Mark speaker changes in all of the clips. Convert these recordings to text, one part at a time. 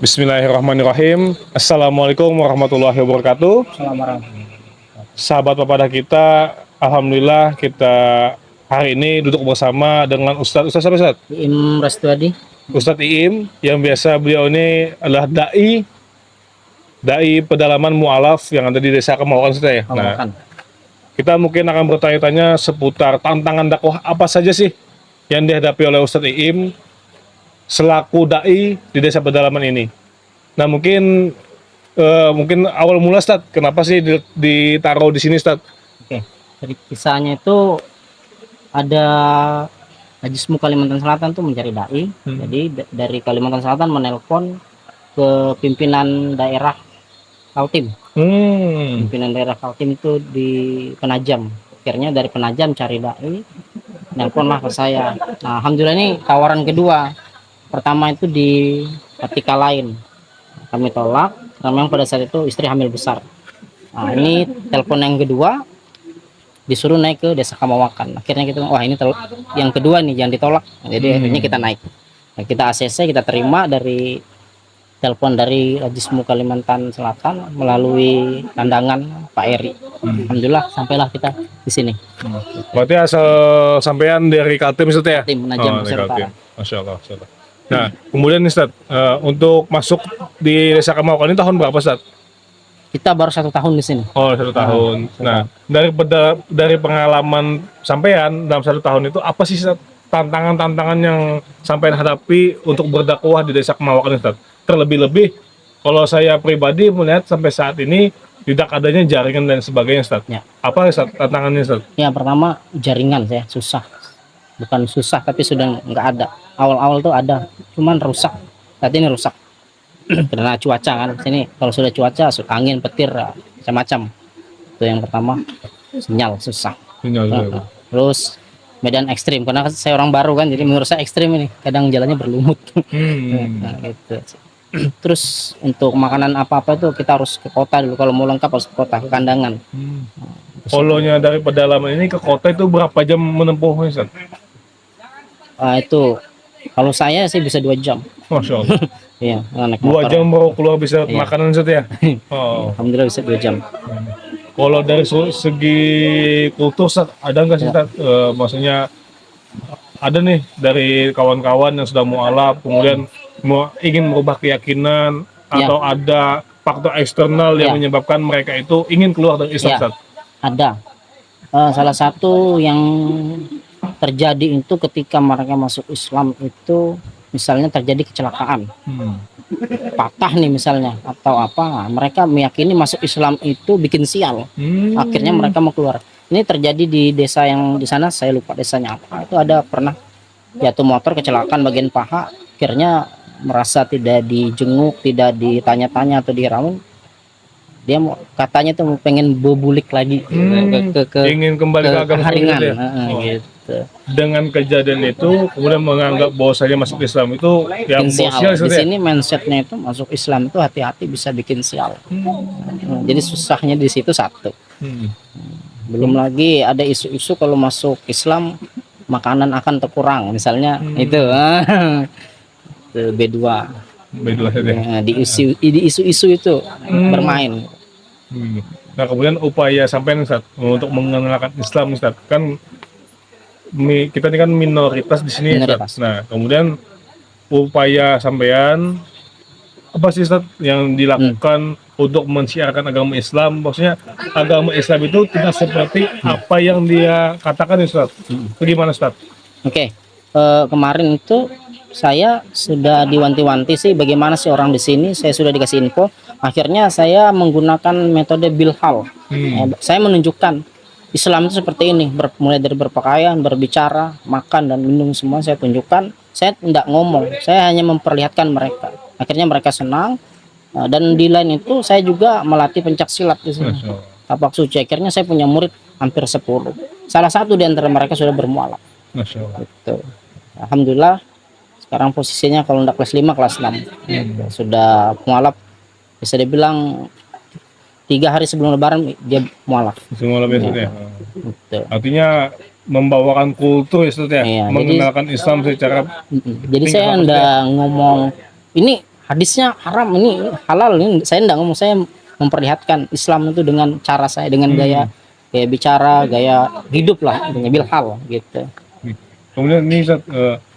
Speaker 1: Bismillahirrahmanirrahim. Assalamualaikum warahmatullahi wabarakatuh.
Speaker 2: Assalamualaikum.
Speaker 1: Sahabat Papadah kita, alhamdulillah kita hari ini duduk bersama dengan Ustadz apa Ustadz?
Speaker 2: Iim Rastuadi.
Speaker 1: Ustadz Iim, yang biasa beliau ini adalah dai pedalaman mu'alaf yang ada di Desa Kemawakan Ustadz ya. Nah, kita mungkin akan bertanya-tanya seputar tantangan dakwah apa saja sih yang dihadapi oleh Ustadz Iim selaku dai di desa pedalaman ini. Nah, mungkin awal mula Ustadz, kenapa sih ditaruh di sini Ustadz?
Speaker 2: Oke, dari kisahnya itu ada Haji Semu Kalimantan Selatan tuh mencari dai. Jadi dari Kalimantan Selatan menelpon ke pimpinan daerah Kaltim. Pimpinan daerah Kaltim itu di Penajam. Akhirnya dari Penajam cari dai, nelponlah ke saya. Nah, alhamdulillah ini tawaran kedua. Pertama itu di ketika lain kami tolak karena memang pada saat itu istri hamil besar. Nah, ini telepon yang kedua disuruh naik ke Desa Kamawakan. Akhirnya kita ini yang kedua nih jangan ditolak. Jadi akhirnya kita naik. Nah, kita ACC kita terima dari telepon dari Haji Semu Kalimantan Selatan melalui tandangan Pak Eri. Alhamdulillah sampailah kita di sini.
Speaker 1: Berarti asal sampean dari Kaltim Ustadz ya?
Speaker 2: Kaltim, Penajam, Mesir Utara.
Speaker 1: Masya Allah, Masya Allah. Nah, kemudian nih Ustadz, untuk masuk di Desa Kamawakan ini tahun berapa Ustadz?
Speaker 2: Kita baru 1 tahun di sini.
Speaker 1: Oh, 1 tahun. Nah, dari pengalaman sampean dalam 1 tahun itu apa sih Ustadz, tantangan-tantangan yang sampean hadapi untuk berdakwah di Desa Kamawakan Ustadz? Terlebih-lebih kalau saya pribadi melihat sampai saat ini tidak adanya jaringan dan sebagainya Ustadz. Ya. Apa Ustadz tantangannya Ustadz?
Speaker 2: Ya, pertama jaringan saya susah. Bukan susah tapi sudah nggak ada. Awal-awal tuh ada, cuman rusak. Saat ini rusak karena cuaca kan. Sini kalau sudah cuaca, angin, petir, macam-macam. Itu yang pertama. Sinyal susah. Terus medan ekstrim karena saya orang baru kan, jadi menurut saya ekstrim ini. Kadang jalannya berlumut. Nah, gitu. Terus untuk makanan apa-apa itu kita harus ke kota dulu. Kalau mau lengkap harus ke kota, ke kandangan.
Speaker 1: Polonya dari pedalaman ini ke kota itu berapa jam menempuhnya Ustadz?
Speaker 2: Itu kalau saya sih bisa 2 jam.
Speaker 1: Masya Allah.
Speaker 2: Iya,
Speaker 1: 2 jam baru keluar bisa makanan Ustadz ya? Oh.
Speaker 2: Alhamdulillah bisa 2 jam.
Speaker 1: Kalau dari segi kultur Ustadz, ada nggak sih Ustadz? Maksudnya ada nih dari kawan-kawan yang sudah mualaf kemudian ingin merubah keyakinan atau ada faktor eksternal yang menyebabkan mereka itu ingin keluar dari Islam Ustadz?
Speaker 2: Ada. Salah satu yang terjadi itu ketika mereka masuk Islam itu misalnya terjadi kecelakaan, patah nih misalnya atau apa, mereka meyakini masuk Islam itu bikin sial. Akhirnya mereka mau keluar. Ini terjadi di desa yang di sana, saya lupa desanya apa. Itu ada pernah jatuh motor kecelakaan bagian paha, akhirnya merasa tidak dijenguk, tidak ditanya-tanya atau diramu. Dia mau katanya tuh pengen bobulik lagi
Speaker 1: ingin kembali ke agama
Speaker 2: haringan
Speaker 1: gitu. Dengan kejadian itu kemudian menganggap bahwasanya masuk Islam itu yang sial.
Speaker 2: Di sini mindsetnya itu masuk Islam itu hati-hati bisa bikin sial. Jadi susahnya di situ satu. Belum lagi ada isu-isu kalau masuk Islam makanan akan terkurang misalnya itu B2 di isu-isu itu bermain.
Speaker 1: Nah, kemudian upaya sampean Ustadz untuk mengenalkan Islam Ustadz, kan kita ini kan minoritas di sini Ustadz. Nah, kemudian upaya sampean apa sih Ustadz yang dilakukan untuk mensiarkan agama Islam? Maksudnya agama Islam itu tidak seperti apa yang dia katakan Ustadz. Bagaimana Ustadz?
Speaker 2: Oke. Kemarin itu saya sudah diwanti-wanti sih bagaimana sih orang di sini, saya sudah dikasih info. Akhirnya saya menggunakan metode bilhal. Saya menunjukkan Islam itu seperti ini, mulai dari berpakaian, berbicara, makan dan minum semua saya tunjukkan. Saya tidak ngomong, saya hanya memperlihatkan mereka. Akhirnya mereka senang. Dan di lain itu saya juga melatih pencak silat di sini. Tapak suci. Akhirnya saya punya murid hampir 10. Salah satu di antara mereka sudah bermualaf. Gitu. Alhamdulillah sekarang posisinya kalau tidak kelas 5 kelas 6 sudah mualaf, bisa dibilang 3 hari sebelum lebaran dia mualaf.
Speaker 1: Artinya membawakan kultur ya, mengenalkan Islam secara
Speaker 2: jadi saya enggak ngomong ini hadisnya haram, ini halal, ini saya enggak ngomong, saya memperlihatkan Islam itu dengan cara saya, dengan gaya bicara, gaya hidup lah, bil hal gitu.
Speaker 1: Kemudian ini Ustaz,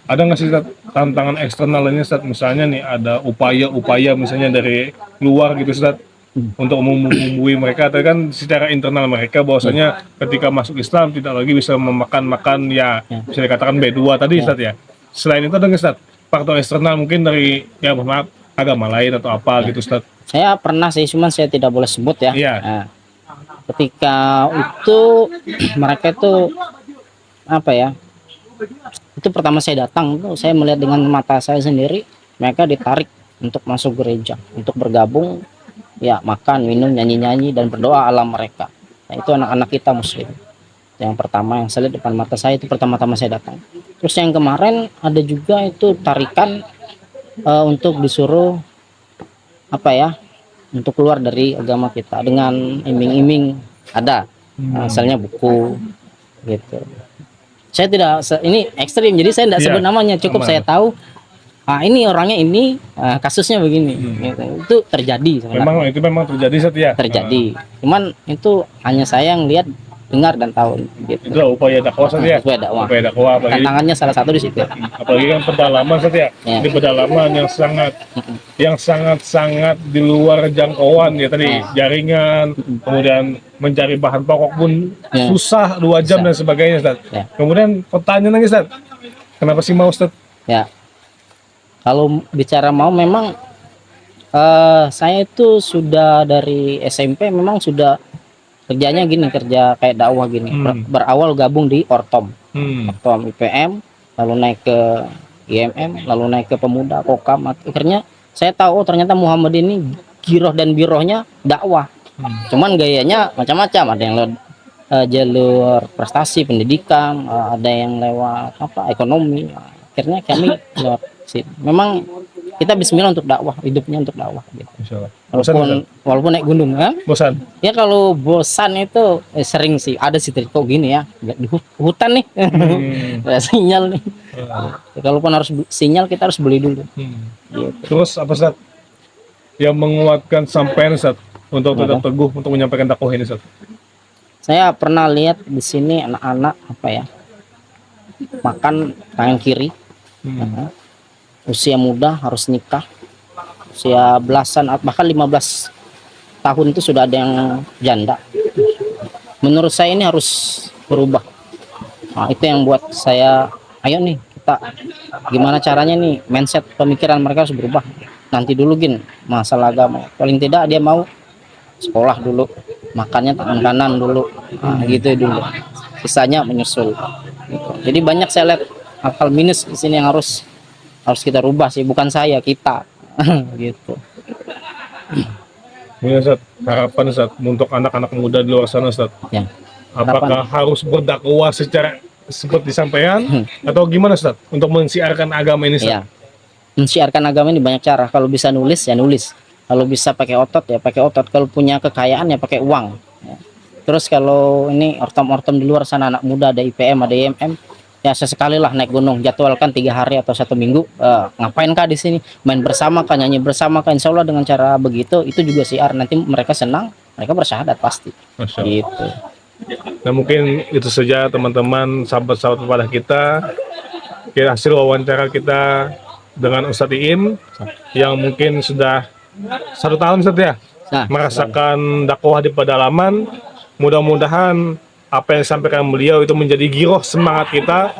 Speaker 1: ada nggak sih Ustaz, tantangan eksternal ini Ustaz, misalnya nih ada upaya-upaya misalnya dari luar gitu Ustaz, untuk membumbui mereka, atau kan secara internal mereka bahwasanya ketika masuk Islam tidak lagi bisa memakan ya bisa dikatakan B2 tadi Ustaz ya. Selain itu ada nggak Ustaz faktor eksternal mungkin dari ya maaf agama lain atau apa gitu Ustaz?
Speaker 2: Saya pernah sih, cuman saya tidak boleh sebut ya.
Speaker 1: Iya.
Speaker 2: Nah, ketika itu mereka itu apa ya? Itu pertama saya datang tuh saya melihat dengan mata saya sendiri, mereka ditarik untuk masuk gereja, untuk bergabung, ya makan, minum, nyanyi-nyanyi dan berdoa ala mereka. Nah, itu anak-anak kita Muslim. Yang pertama yang saya lihat depan mata saya itu pertama-tama saya datang. Terus yang kemarin ada juga itu tarikan untuk disuruh apa ya? Untuk keluar dari agama kita dengan iming-iming ada, misalnya buku gitu. Saya tidak ini ekstrim, jadi saya tidak sebut namanya, cukup saya tahu ini orangnya ini kasusnya begini gitu. Itu terjadi sebenarnya.
Speaker 1: Memang terjadi Setia.
Speaker 2: Terjadi. Cuman itu hanya saya yang lihat, dengar dan tahu gitu.
Speaker 1: Itu upaya dakwah Setia.
Speaker 2: Upaya dakwah.
Speaker 1: Upaya dakwah apalagi,
Speaker 2: tantangannya salah satu di situ.
Speaker 1: apalagi kan pedalaman Setia.
Speaker 2: Ya.
Speaker 1: Di pedalaman yang sangat di luar jangkauan ya tadi, jaringan, kemudian mencari bahan pokok pun susah, 2 jam dan sebagainya Ustaz.
Speaker 2: Ya.
Speaker 1: Kemudian pertanyaan lagi Ustaz, kenapa sih mau Ustaz?
Speaker 2: Ya, kalau bicara mau memang saya itu sudah dari SMP memang sudah kerjanya gini, kerja kayak dakwah gini. Berawal gabung di Ortom, Ortom IPM, lalu naik ke IMM, lalu naik ke Pemuda, Kokam. Akhirnya saya tahu ternyata Muhammad ini giroh dan birohnya dakwah. Cuman gayanya macam-macam, ada yang lewat jalur prestasi pendidikan, ada yang lewat apa ekonomi. Akhirnya kami lewat situ. Memang kita bismillah untuk dakwah, hidupnya untuk dakwah gitu. Walaupun naik gunung kan?
Speaker 1: Bosan.
Speaker 2: Ya kalau bosan itu sering sih, ada sih kok gini ya, di hutan nih. Ada sinyal nih. Kalaupun harus sinyal kita harus beli dulu. Gitu.
Speaker 1: Terus apa Ustaz yang menguatkan sampean Ustaz untuk tetap teguh untuk menyampaikan dakwah ini Ustaz?
Speaker 2: Saya pernah lihat di sini anak-anak apa ya, makan tangan kiri, usia muda harus nikah, usia belasan bahkan 15 tahun itu sudah ada yang janda. Menurut saya ini harus berubah. Nah, itu yang buat saya, ayo nih kita gimana caranya nih, mindset pemikiran mereka harus berubah. Nanti dulu masalah agama, paling tidak dia mau sekolah dulu, makannya tangan kanan dulu, gitu dulu, sisanya menyusul gitu. Jadi banyak saya lihat hal-hal minus di sini yang harus kita rubah sih, bukan saya, kita. Gitu.
Speaker 1: Ini Ustaz, harapan Ustaz untuk anak-anak muda di luar sana Ustaz.
Speaker 2: Ya.
Speaker 1: Apakah harus berdakwah secara seperti disampaikan atau gimana Ustaz untuk mensiarkan agama ini Ustaz?
Speaker 2: Ya. Mensiarkan agama ini banyak cara. Kalau bisa nulis ya nulis. Kalau bisa pakai otot ya pakai otot. Kalau punya kekayaan ya pakai uang. Ya. Terus kalau ini ortom-ortom di luar sana anak muda, ada IPM, ada IMM, ya sesekali lah naik gunung, jadwalkan 3 hari atau 1 minggu, ngapain kah di sini, main bersama kah, nyanyi bersama kah, insya Allah dengan cara begitu itu juga siar, nanti mereka senang, mereka bersyahadat pasti. Gitu.
Speaker 1: Nah mungkin itu saja teman-teman, sahabat-sahabat kepada kita, hasil wawancara kita dengan Ustadz Iim yang mungkin sudah 1 tahun Ustadz ya merasakan dakwah di pedalaman. Mudah-mudahan apa yang disampaikan beliau itu menjadi giroh semangat kita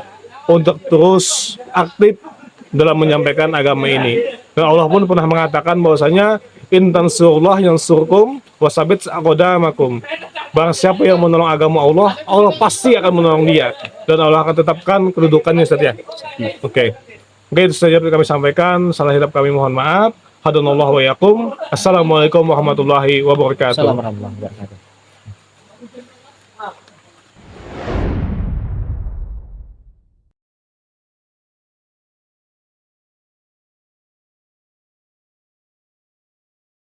Speaker 1: untuk terus aktif dalam menyampaikan agama ini. Dan Allah pun pernah mengatakan bahwasanya in tansurullah yansurkum wasabit aqdamakum. Barang siapa yang menolong agama Allah, Allah pasti akan menolong dia dan Allah akan tetapkan kedudukannya Ustaz ya. Oke, itu saja yang kami sampaikan. Salah hilap kami mohon maaf. Hadanallahu wa yakum. Assalamualaikum warahmatullahi wabarakatuh.
Speaker 2: Assalamualaikum warahmatullahi wabarakatuh.